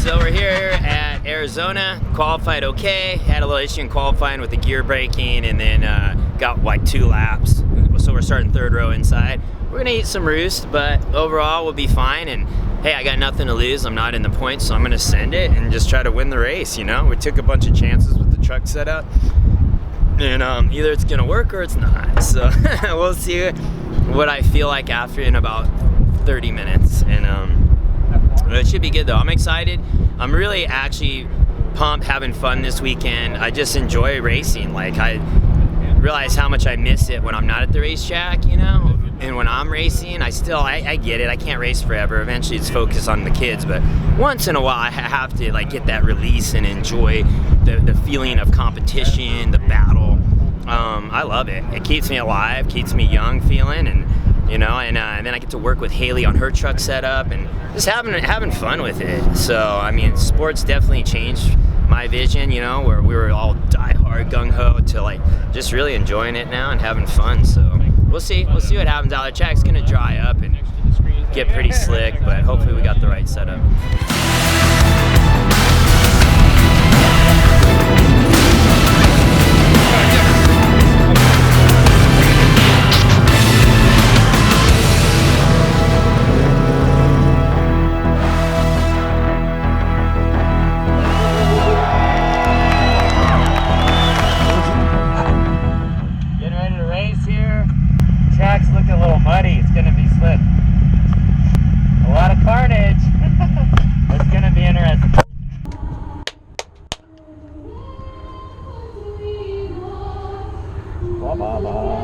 So we're here at Arizona, qualified okay, had a little issue in qualifying with the gear braking, and then got like 2 laps. So we're starting 3rd row inside. We're gonna eat some roost, but overall we'll be fine. And hey, I got nothing to lose. I'm not in the points, so I'm gonna send it and just try to win the race, you know? We took a bunch of chances with the truck setup, and either it's gonna work or it's not. So we'll see what I feel like after in about 30 minutes. And it should be good though. I'm excited. I'm really actually pumped, having fun this weekend. I just enjoy racing. Like, I realize how much I miss it when I'm not at the racetrack, you know? And when I'm racing, I get it. I can't race forever. Eventually it's focused on the kids, but once in a while I have to like get that release and enjoy the feeling of competition, the battle. I love it. It keeps me alive, keeps me young feeling, and you know, and then I get to work with Haley on her truck setup and just having fun with it. So I mean, sports definitely changed my vision, you know, where we were all die-hard gung-ho to like just really enjoying it now and having fun. So we'll see what happens out there. The track's gonna dry up and get pretty slick, but hopefully we got the right setup. Track's looking a little muddy. It's gonna be slick. A lot of carnage. It's gonna be interesting. Ba, ba, ba.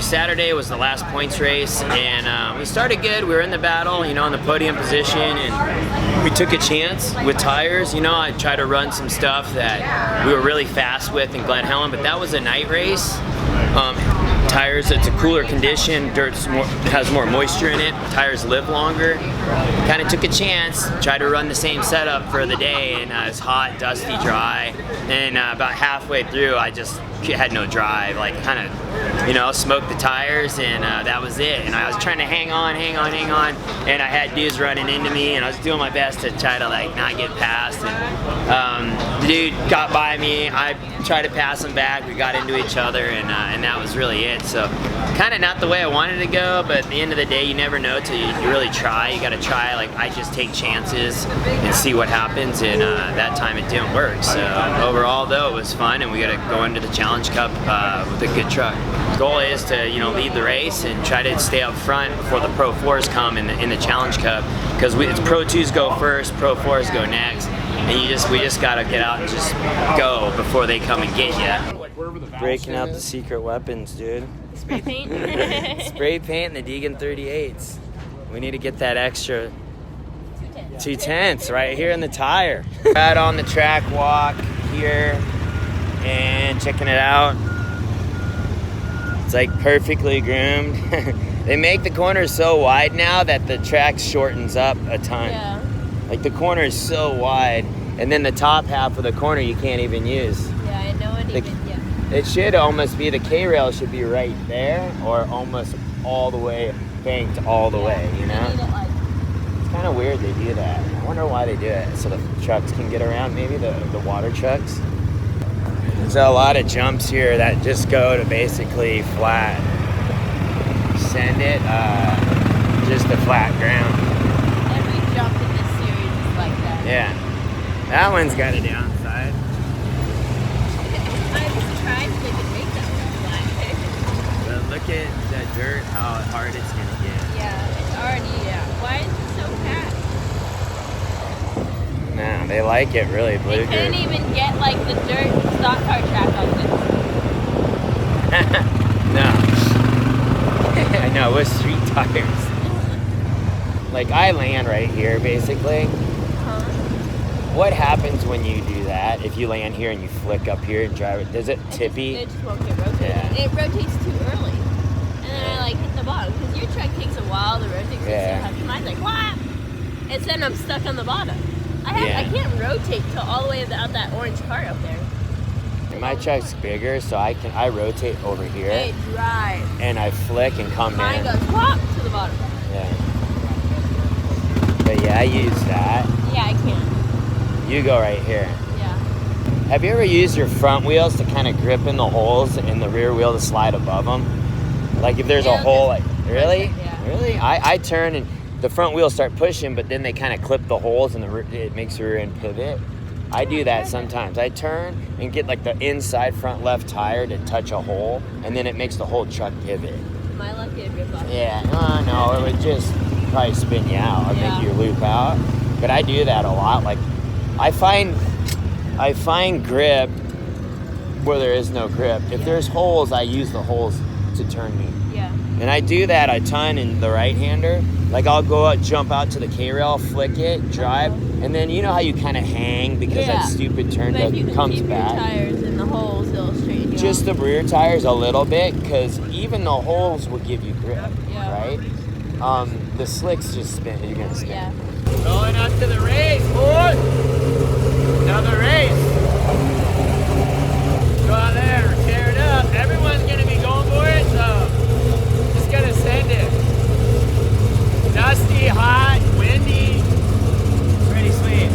Saturday was the last points race, and we started good. We were in the battle, you know, in the podium position, and we took a chance with tires. You know, I tried to run some stuff that we were really fast with in Glen Helen, but that was a night race. Tires, it's a cooler condition, has more moisture in it, tires live longer. Kind of took a chance, tried to run the same setup for the day, and it's hot, dusty, dry. And about halfway through, I just had no drive, like kind of, you know, smoked the tires, and that was it. And I was trying to hang on, and I had dudes running into me, and I was doing my best to try to like not get past. And the dude got by me, I tried to pass him back, we got into each other, and that was really it. So kind of not the way I wanted to go, but at the end of the day, you never know till you really try. You got to try. Like, I just take chances and see what happens, and that time it didn't work. So overall though, it was fun, and we got to go into the Challenge Cup with a good truck. The goal is to, you know, lead the race and try to stay up front before the Pro 4s come in the Challenge Cup, because it's Pro 2s go first, Pro 4s go next, and we just got to get out and just go before they come and get you. Breaking out the secret weapons, dude. Spray paint? Spray paint and the Deegan 38s. We need to get that extra 210s right here in the tire. Right on the track walk here and checking it out. It's like perfectly groomed. They make the corners so wide now that the track shortens up a ton. Yeah. Like the corner is so wide. And then the top half of the corner you can't even use. Yeah, I know it even, yeah. It should almost be, the K-rail should be right there or almost all the way banked all the way, you know? It's kind of weird they do that. I wonder why they do it, so the trucks can get around, maybe the water trucks. There's a lot of jumps here that just go to basically flat. Send it just to flat ground. Every jump in this series is like that. Yeah. That one's got a downside. I was trying to make that one flat. But look at the dirt, how hard it's gonna get. Yeah, it's already, yeah. Why is it so fast? No, they like it really blue. They couldn't even get like the dirt stock car track on this. No. I know, with street tires. Like I land right here basically. Huh? What happens when you do that? If you land here and you flick up here and drive it, does it tippy? It just won't get rotated. Yeah. It rotates too early. And then I like hit the bottom. Because your truck takes a while to rotate. Yeah. Mine's like, what? And then I'm stuck on the bottom. I can't rotate till all the way out that orange car up there. My truck's bigger, so I rotate over here. It drives. And I flick and come Mine in. goes whop to the bottom. Yeah. But yeah, I use that. Yeah, I can. You go right here. Yeah. Have you ever used your front wheels to kind of grip in the holes and the rear wheel to slide above them? Like if there's a hole, like, really? Yeah. Really? I turn and the front wheels start pushing, but then they kind of clip the holes and it makes the rear end pivot. I do that sometimes. I turn and get like the inside front left tire to touch a hole, and then it makes the whole truck pivot. Am I lucky to rip off? Yeah, no, it would just probably spin you out or make you loop out. But I do that a lot. Like I find grip where there is no grip. If there's holes, I use the holes to turn me. Yeah. And I do that a ton in the right-hander. Like I'll go out, jump out to the K-rail, flick it, drive, and then you know how you kind of hang because that stupid turn but if you can comes keep back. Your tires in the holes, it'll straighten you Just out. the rear tires a little bit, because even the holes will give you grip, right? The slicks just spin. You're gonna spin. Yeah. Going up to the race, boy. Another race. Go out there, tear it up. Everyone's gonna be going for it, so just gonna send it. Dusty, hot, windy. Pretty sweet.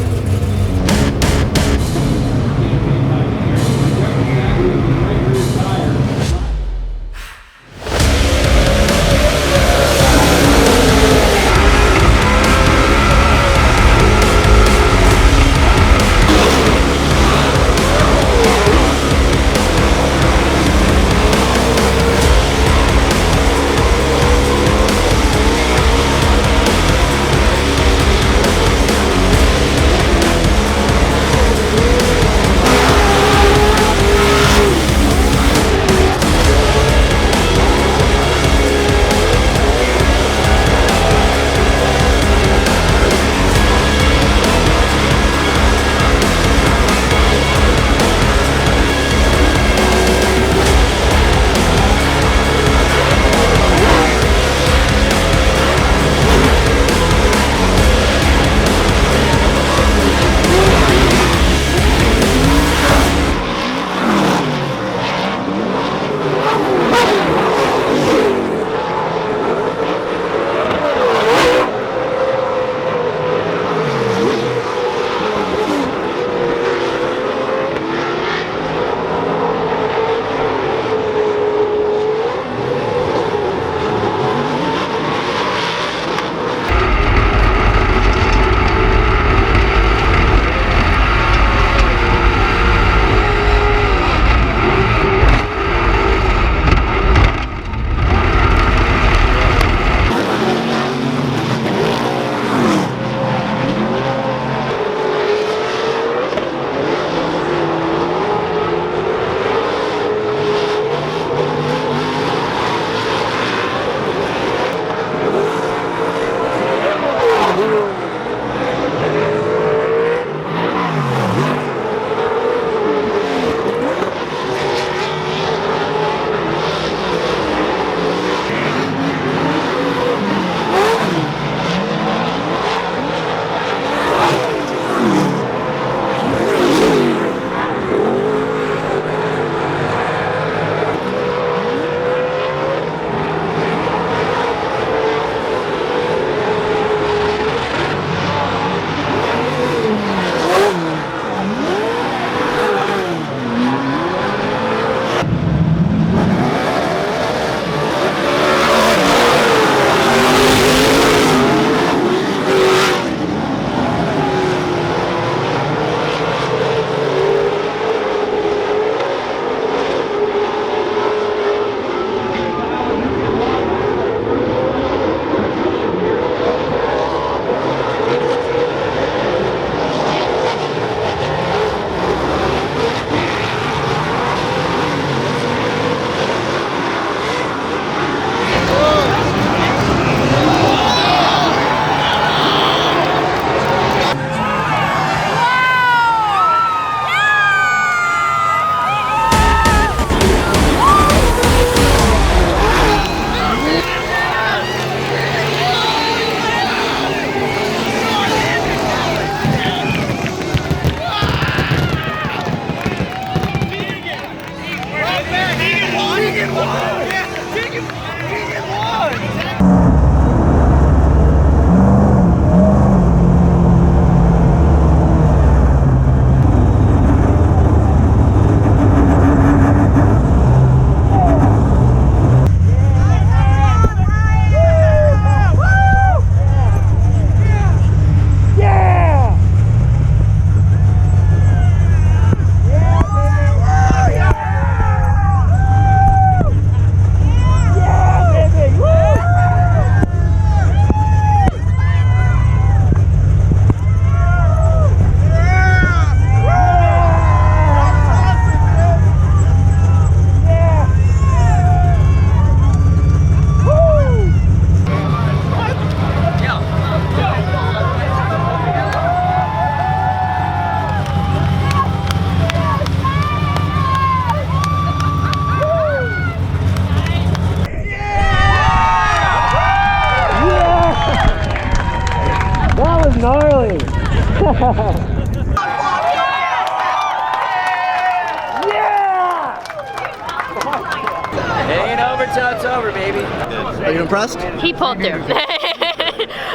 till it's over, baby. Are you impressed? He pulled through.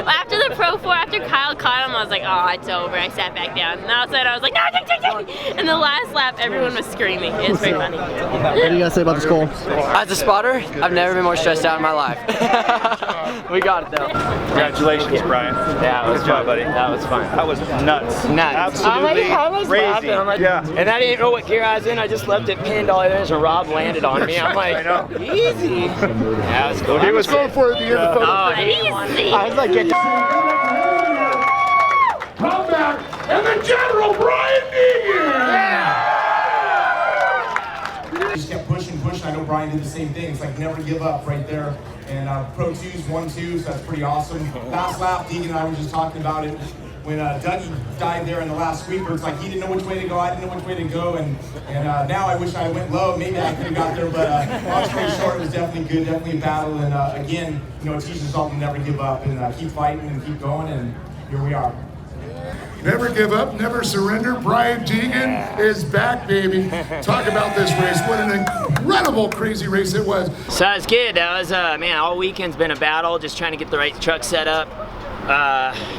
After the Pro 4, after Kyle caught him, I was like, oh, it's over. I sat back down. And all of a sudden, I was like, no, no. And the last lap, everyone was screaming. It was very funny. What do you guys say about the goal? As a spotter, I've never been more stressed out in my life. We got it though. Congratulations, Brian. Yeah, it was fun, buddy. That was fun. That was nuts. I Absolutely was crazy. laughing. I'm like, yeah. And I didn't know what gear I was in. I just left it pinned all the way, and Rob landed on me. I'm like, I know. easy. Yeah, it was cool. He was going for it at the end of the photo. Oh, he didn't want me. I was like, get Come back, and the General Brian Deegan! Just kept pushing. I know Brian did the same thing. It's like never give up right there. And Pro 2's 1-2, so that's pretty awesome. Last lap, Deegan and I were just talking about it. When Dougie died there in the last sweeper, it's like he didn't know which way to go, I didn't know which way to go, and now I wish I went low, maybe I could have got there, but long story short, it was definitely good, definitely a battle, and again, you know, it teaches us all to never give up, and keep fighting and keep going, and here we are. Never give up, never surrender. Brian Deegan is back, baby. Talk about this race. What an incredible, crazy race it was. So it's good. That was, man, all weekend's been a battle, just trying to get the right truck set up.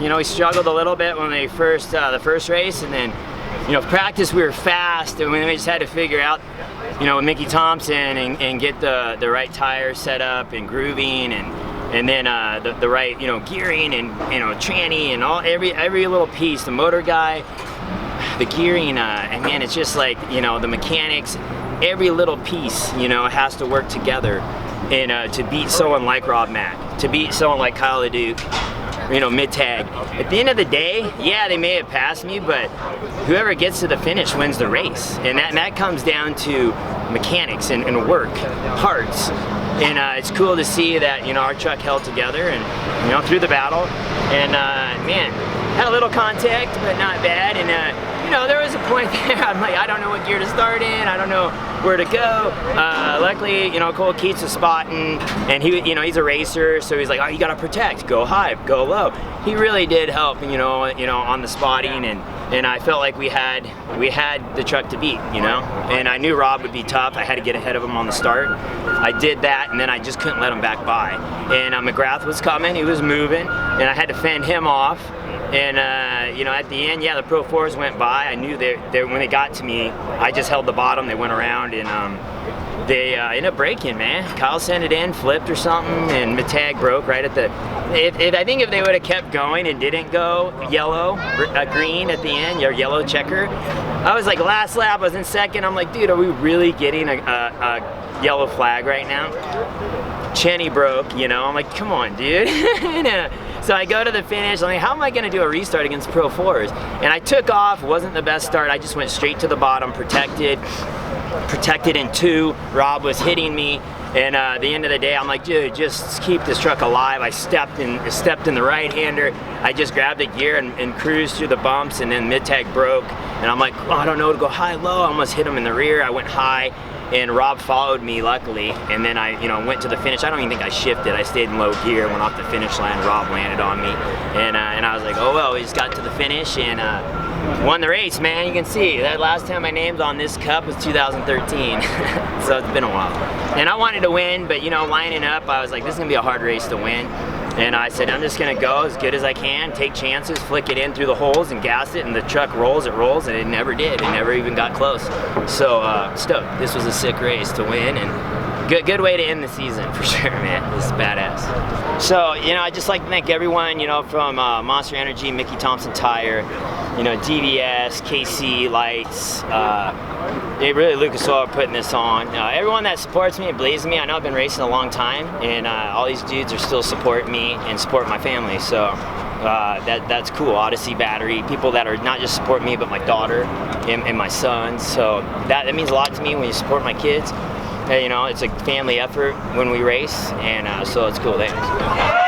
You know, we struggled a little bit when they the first race, and then, you know, practice we were fast, and we just had to figure out, you know, with Mickey Thompson and get the right tires set up and grooving, and then the right, you know, gearing and, you know, tranny and every little piece, the motor guy, the gearing, and man, it's just like, you know, the mechanics, every little piece, you know, has to work together, and to beat someone like Rob Mack, to beat someone like Kyle LeDuc, you know, mid-tag. At the end of the day, yeah, they may have passed me, but whoever gets to the finish wins the race. And that comes down to mechanics and work, parts. And it's cool to see that, you know, our truck held together and, you know, through the battle. And man, had a little contact, but not bad. And you know, there was a point there, I'm like, I don't know what gear to start in, I don't know where to go. Luckily, you know, Cole Keats was spotting, and he, you know, he's a racer, so he's like, oh, you gotta protect, go high, go low. He really did help, you know, on the spotting, and I felt like we had the truck to beat, you know. And I knew Rob would be tough. I had to get ahead of him on the start. I did that, and then I just couldn't let him back by. And McGrath was coming, he was moving, and I had to fend him off. And you know, at the end, yeah, the Pro 4s went by. I knew they when they got to me, I just held the bottom. They went around, and they ended up breaking, man. Kyle sent it in, flipped or something, and the tag broke right at the. I think if they would have kept going and didn't go yellow, green at the end, your yellow checker, I was like, last lap, I was in second. I'm like, dude, are we really getting a yellow flag right now? Chenny broke, you know. I'm like, come on, dude. So I go to the finish, I'm like, how am I gonna do a restart against Pro 4s? And I took off, wasn't the best start, I just went straight to the bottom, protected in 2, Rob was hitting me, and at the end of the day, I'm like, dude, just keep this truck alive. I stepped in the right-hander, I just grabbed the gear and cruised through the bumps, and then mid-tag broke, and I'm like, oh, I don't know, to go high, low, I almost hit him in the rear, I went high, and Rob followed me, luckily, and then I, you know, went to the finish. I don't even think I shifted. I stayed in low gear, went off the finish line. Rob landed on me, and I was like, oh well. We just got to the finish and won the race, man. You can see that last time my name's on this cup was 2013, so it's been a while. And I wanted to win, but you know, lining up, I was like, this is gonna be a hard race to win. And I said, I'm just gonna go as good as I can, take chances, flick it in through the holes and gas it, and the truck rolls, and it never did. It never even got close. So stoked. This was a sick race to win, and good way to end the season for sure, man. This is badass. So, you know, I'd just like to thank everyone, you know, from Monster Energy, Mickey Thompson Tire, you know, DVS, KC Lights, really Lucas Oil putting this on. Everyone that supports me and believes in me, I know I've been racing a long time, and all these dudes are still supporting me and support my family, so that's cool. Odyssey Battery, people that are not just support me, but my daughter and my son, so that means a lot to me when you support my kids. You know, it's a family effort when we race, and so it's cool. Thanks.